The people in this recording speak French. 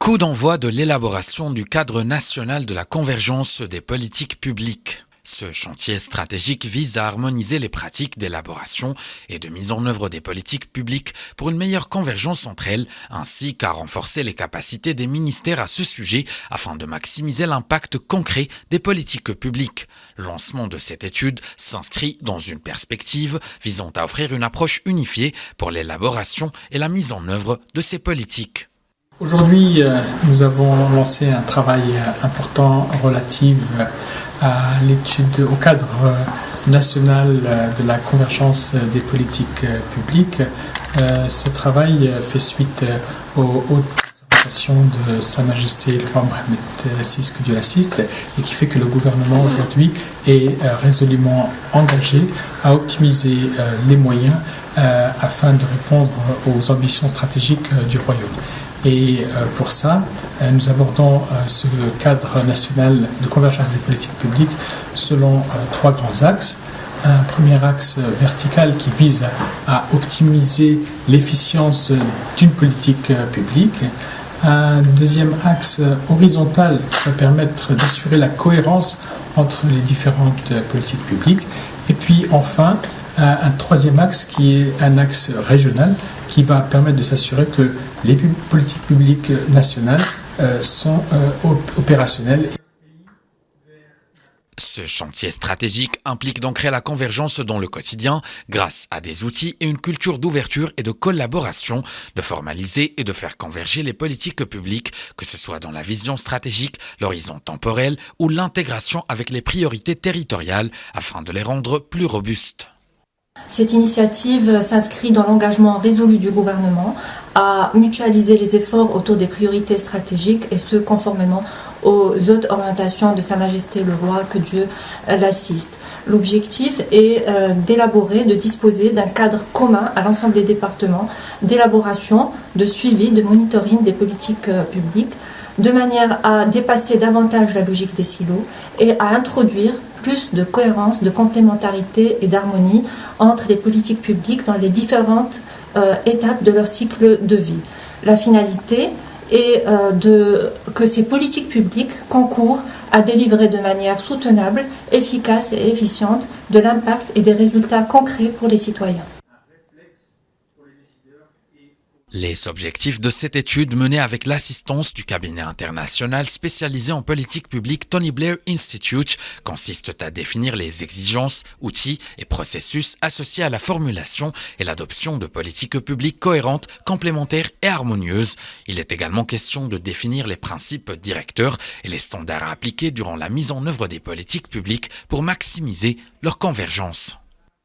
Coup d'envoi de l'élaboration du cadre national de la convergence des politiques publiques. Ce chantier stratégique vise à harmoniser les pratiques d'élaboration et de mise en œuvre des politiques publiques pour une meilleure convergence entre elles, ainsi qu'à renforcer les capacités des ministères à ce sujet afin de maximiser l'impact concret des politiques publiques. Le lancement de cette étude s'inscrit dans une perspective visant à offrir une approche unifiée pour l'élaboration et la mise en œuvre de ces politiques. Aujourd'hui, nous avons lancé un travail important relatif à l'étude au cadre national de la convergence des politiques publiques. Ce travail fait suite aux orientations de Sa Majesté le roi Mohamed VI que Dieu l'assiste et qui fait que le gouvernement aujourd'hui est résolument engagé à optimiser les moyens afin de répondre aux ambitions stratégiques du royaume. Et pour ça, nous abordons ce cadre national de convergence des politiques publiques selon trois grands axes. Un premier axe vertical qui vise à optimiser l'efficience d'une politique publique. Un deuxième axe horizontal qui va permettre d'assurer la cohérence entre les différentes politiques publiques. Et puis enfin, un troisième axe qui est un axe régional qui va permettre de s'assurer que les politiques publiques nationales sont opérationnelles. Ce chantier stratégique implique d'ancrer la convergence dans le quotidien grâce à des outils et une culture d'ouverture et de collaboration, de formaliser et de faire converger les politiques publiques, que ce soit dans la vision stratégique, l'horizon temporel ou l'intégration avec les priorités territoriales afin de les rendre plus robustes. Cette initiative s'inscrit dans l'engagement résolu du gouvernement à mutualiser les efforts autour des priorités stratégiques et ce conformément aux autres orientations de Sa Majesté le Roi, que Dieu l'assiste. L'objectif est d'élaborer, de disposer d'un cadre commun à l'ensemble des départements d'élaboration, de suivi, de monitoring des politiques publiques, de manière à dépasser davantage la logique des silos et à introduire plus de cohérence, de complémentarité et d'harmonie entre les politiques publiques dans les différentes étapes de leur cycle de vie. La finalité est que ces politiques publiques concourent à délivrer de manière soutenable, efficace et efficiente de l'impact et des résultats concrets pour les citoyens. Les objectifs de cette étude menée avec l'assistance du cabinet international spécialisé en politique publique Tony Blair Institute consistent à définir les exigences, outils et processus associés à la formulation et l'adoption de politiques publiques cohérentes, complémentaires et harmonieuses. Il est également question de définir les principes directeurs et les standards à appliquer durant la mise en œuvre des politiques publiques pour maximiser leur convergence.